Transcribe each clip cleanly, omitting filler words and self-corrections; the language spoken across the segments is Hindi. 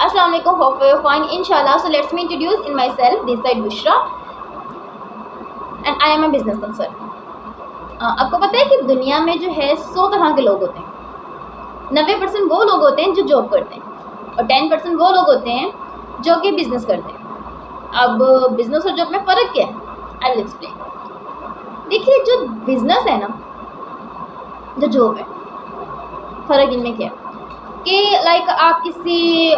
अस्सलाम वालेकुम, hope you're fine inshallah. So let's me introduce in myself. This side Bushra and I am a business consultant. आपको पता है कि दुनिया में जो है 100 तरह के लोग होते हैं। 90% वो लोग होते हैं जो जॉब करते हैं और 10% वो लोग होते हैं जो कि बिजनेस करते हैं। अब बिजनेस और जॉब में फ़र्क क्या है? I will explain. देखिए, जो बिजनेस है ना, जो जॉब है, फ़र्क इनमें क्या है कि लाइक आप किसी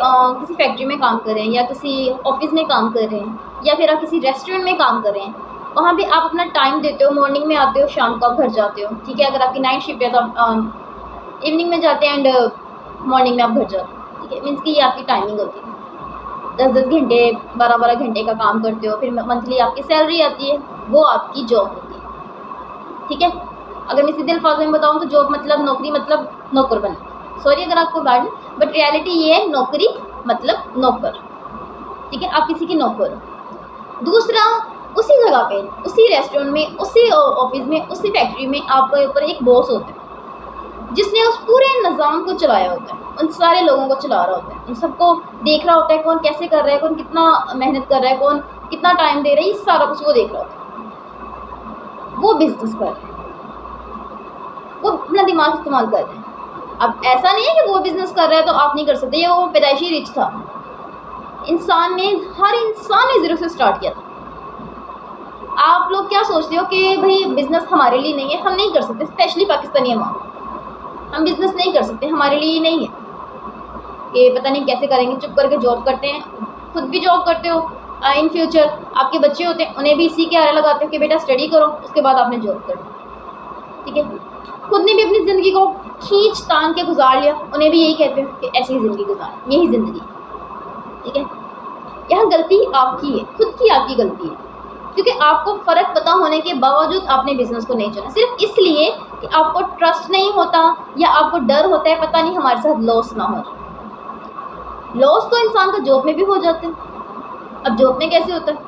फैक्ट्री में काम कर रहे हैं या किसी ऑफिस में काम कर रहे हैं या फिर आप किसी रेस्टोरेंट में काम कर रहे हैं। वहाँ पे आप अपना टाइम देते हो, मॉर्निंग में आते हो, शाम को आप घर जाते हो, ठीक है। अगर आपकी नाइट शिफ्ट है तो आप इवनिंग में जाते हैं एंड मॉर्निंग में आप घर जाते हो, ठीक है। मीन्स कि ये आपकी टाइमिंग होती है। 10-10 घंटे 12-12 घंटे का काम करते हो, फिर मंथली आपकी सैलरी आती है, वो आपकी जॉब होती है, ठीक है। अगर मैं सीधे अल्फाज में बताऊँ तो जॉब मतलब नौकरी, मतलब नौकर बनना। सॉरी अगर आपको गार्ड, बट रियलिटी ये है, नौकरी मतलब नौकर, ठीक है। आप किसी के नौकर हो। दूसरा, उसी जगह पे, उसी रेस्टोरेंट में, उसी ऑफिस में, उसी फैक्ट्री में आपके ऊपर एक बॉस होता है जिसने उस पूरे निज़ाम को चलाया होता है, उन सारे लोगों को चला रहा होता है, उन सबको देख रहा होता है, कौन कैसे कर रहा है, कौन कितना मेहनत कर रहा है, कौन कितना टाइम दे रहा है, ये सारा कुछ वो देख रहा होता है। वो बिजनेस कर रहे हैं, वो अपना दिमाग इस्तेमाल कर रहे हैं। अब ऐसा नहीं है कि वो बिज़नेस कर रहा है तो आप नहीं कर सकते। ये वो पैदाइशी रिच था, हर इंसान ने ज़ीरो से स्टार्ट किया था। आप लोग क्या सोचते हो कि भाई बिज़नेस हमारे लिए नहीं है, हम नहीं कर सकते, स्पेशली पाकिस्तानी अवाम, हम बिज़नेस नहीं कर सकते, हमारे लिए नहीं है कि पता नहीं कैसे करेंगे, चुप करके जॉब करते हैं। खुद भी जॉब करते हो, इन फ्यूचर आपके बच्चे होते हैं, उन्हें भी इसी के आरे लगाते हो कि बेटा स्टडी करो, उसके बाद आपने जॉब करो, ठीक है। खुद ने भी अपनी ज़िंदगी को खींच तान के गुजार लिया, उन्हें भी यही कहते हैं कि ऐसी ही ज़िंदगी गुजार, यही ज़िंदगी, ठीक है। यहाँ गलती आपकी है, खुद की आपकी गलती है, क्योंकि आपको फ़र्क पता होने के बावजूद आपने बिज़नेस को नहीं चुना, सिर्फ इसलिए कि आपको ट्रस्ट नहीं होता या आपको डर होता है पता नहीं हमारे साथ लॉस ना हो जाए। लॉस तो इंसान का जॉब में भी हो जाते हैं। अब जॉब में कैसे होता है?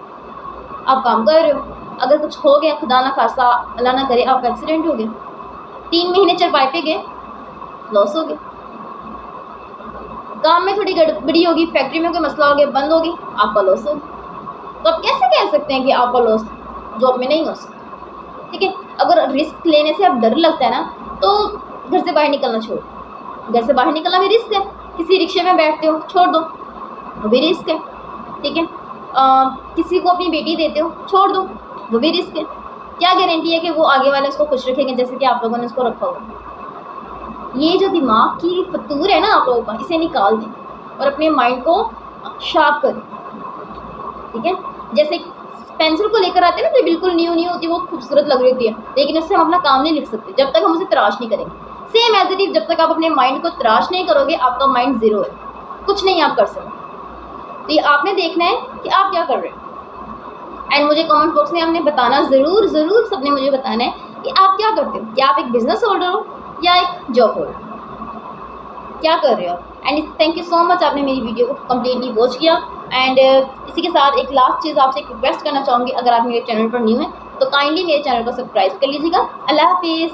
आप काम कर रहे हो, अगर कुछ हो गया, खुदा ना खासा, अल्लाह ना करे, आपका एक्सीडेंट हो गया, 3 महीने चरपाई पे गए, लॉस हो गया। काम में थोड़ी गड़बड़ी होगी, फैक्ट्री में कोई मसला हो गया, बंद होगी, आपका लॉस हो गया। तो आप कैसे कह सकते हैं कि आपका लॉस जॉब में नहीं हो सकता, ठीक है। अगर रिस्क लेने से अब डर लगता है ना, तो घर से बाहर निकलना छोड़। घर से बाहर निकलना भी रिस्क है। किसी रिक्शे में बैठते हो, छोड़ दो, वो भी रिस्क है, ठीक है। किसी को अपनी बेटी देते हो, छोड़ दो, वो भी रिस्क है। क्या गारंटी है कि वो आगे वाले उसको खुश रखेंगे जैसे कि आप लोगों ने उसको रखा होगा। ये जो दिमाग की फतूर है ना आप लोगों का, इसे निकाल दें और अपने माइंड को शार्प करें, ठीक है। जैसे पेंसिल को लेकर आते हैं ना, तो बिल्कुल न्यू होती है, वो खूबसूरत लग रही होती है, लेकिन उससे हम अपना काम नहीं लिख सकते जब तक हम उसे तराश नहीं करेंगे। सेम एज इट इज, जब तक आप अपने माइंड को तराश नहीं करोगे, आपका माइंड ज़ीरो है, कुछ नहीं आप कर सकते। तो ये आपने देखना है कि आप क्या कर रहे हो, एंड मुझे कमेंट बॉक्स में आपने बताना ज़रूर सबने मुझे बताना है कि आप क्या करते हो। क्या आप एक बिजनेस होल्डर हो या एक जॉब होल्डर, क्या कर रहे हो आप। And thank you so much, आपने मेरी वीडियो को कम्प्लीटली वॉच किया। एंड इसी के साथ एक लास्ट चीज़ आपसे एक रिक्वेस्ट करना चाहूँगी, अगर आप मेरे चैनल पर न्यू हैं तो काइंडली मेरे चैनल को सब्सक्राइब कर लीजिएगा। अल्लाह हाफिज़।